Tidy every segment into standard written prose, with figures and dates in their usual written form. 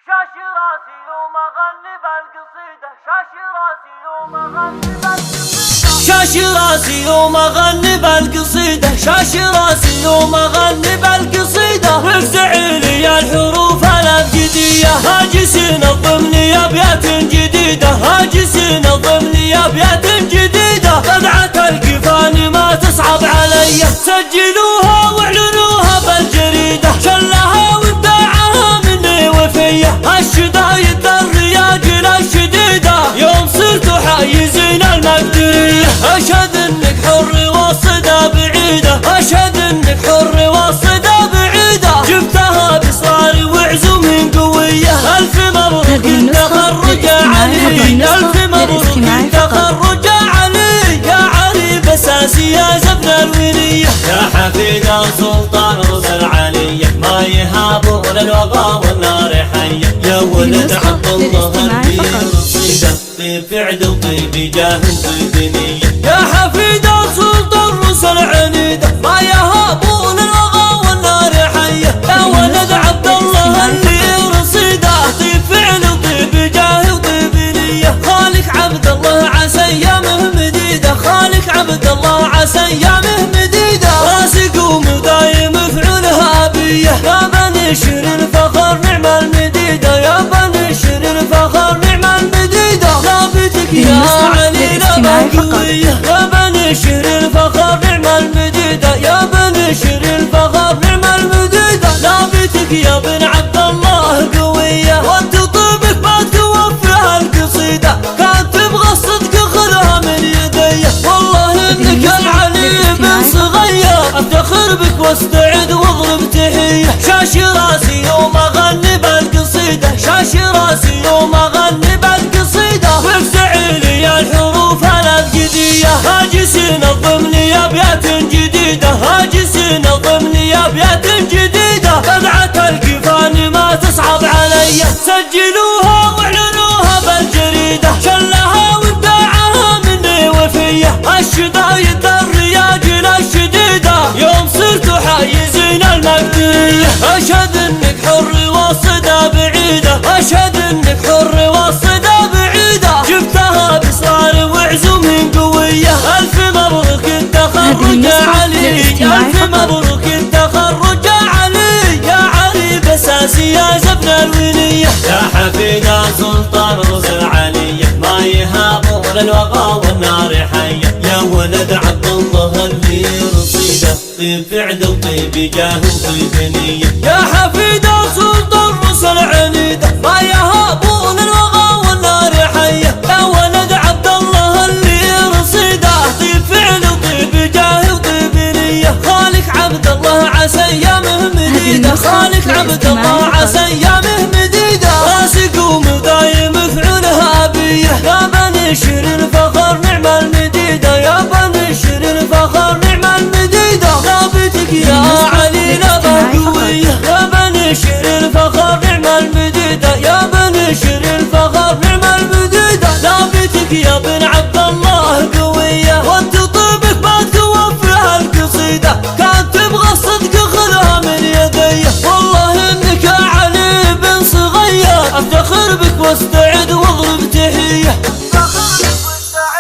شاشي راسي يوم اغني بالقصيدة، شاشي راسي يوم اغني بالقصيدة، شاشي راسي يوم اغني بالقصيدة، شاشي راسي يوم اغني بالقصيدة. وفزع لي الحروف الابجدية، هاجسين ضمني ابيات جديدة، هاجسين ضمني ابيات جديدة. قطعة القفان ما تصعب علي، سجلوها واعلنوها بالجريدة. شلها وابداعها مني وفيه، الشدايد الرياجل الشديدة. يوم صرت حايزين المقدرية، اشهد انك حر والصدى بعيدة، اشهد انك حر والصدى بعيدة. جبتها بإصرار وعزم قوية، الف مبروك التخرج يا علي، الف مبروك التخرج يا علي. يا علي بساسي يا زبن الولية، يا حفيد سلطان رسل علي. ما يهابون الوغى والنار حية، يا ولد عبد الله البير صيدة. طيب فعل وطيب جاه وطيب نية، يا حفيد سلطان رسل عنيدة. ما يهابون الوغى والنار حية، يا ولد عبد الله البير صيدة. طيب فعل وطيب جاه وطيب نية. خالك عبد الله عسى ايامه مديدة، خالك عبد الله عسى ايامه مديدة. راسق ومدايم فعلها بيه، يا بني شر الفخر نعم المديدة، يا بني شر الفخر نعم المديدة. ثابتك يا علي لا قوية، يا بني شر الفخر نعم المديدة، يا بني شر الفخر نعم المديدة. ثابتك يا بن عبد الله قوية، وانت طيبك ما توفيها القصيدة. كانت تبغى الصدق خذها من يدي، والله انك العلي بن صغير. افتخر بك واستعد واضرب تحية. شاشي راسي يوم اغني بالقصيدة، شاشي راسي يوم اغني بالقصيدة. وفزع لي الحروف الابجدية، هاجسين ضمني ابيات جديدة، هاجسين ضمني ابيات جديدة. قطعة القفان ما تصعب علي، سجلوها واعلنوها بالجريدة. شلها وابداعها مني وفيه، الشدايد الرياجل الشديدة. يوم صرت حايزين المقدرية، اشهد انك حر والصدى بعيدة، اشهد انك حر والصدى بعيدة. جبتها بإصرار وعزم قوية، الف مبروك التخرج يا علي، الف مبروك التخرج يا علي. يا علي بساسي يا زبن الولية، يا حفيد سلطان رسل علي. ما يهابون الوغى والنار حية، يا ولد عبد الله البير صيدة. طيب فعل وطيب جاه وطيب نية، يا حفيد سلطان رسل عنيدة. ما يهابون الوغى والنار حية، يا ولد عبد الله البير صيدة. طيب فعل وطيب جاه وطيب نية. خالك عبد الله عسى ايامه مديدة، خالك عبد الله عسى ايامه مديدة. راسق ومدايم فعلها بيه، يا بني شر الفخر نعم المديدة، يا بني شر الفخر نعم المديدة. ثابتك يا علي لا قوية، يا بني شر الفخر نعم المديدة، يا بني شر الفخر نعم المديدة. ثابتك يا بن عبد الله قوية، وانت طيبك ما توفيها القصيدة. كانت تبغى الصدق خذها من يدي، والله انك يا علي بن صغير. افتخر بك واستعد واضرب تحية.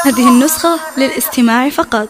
هذه النسخة للاستماع فقط.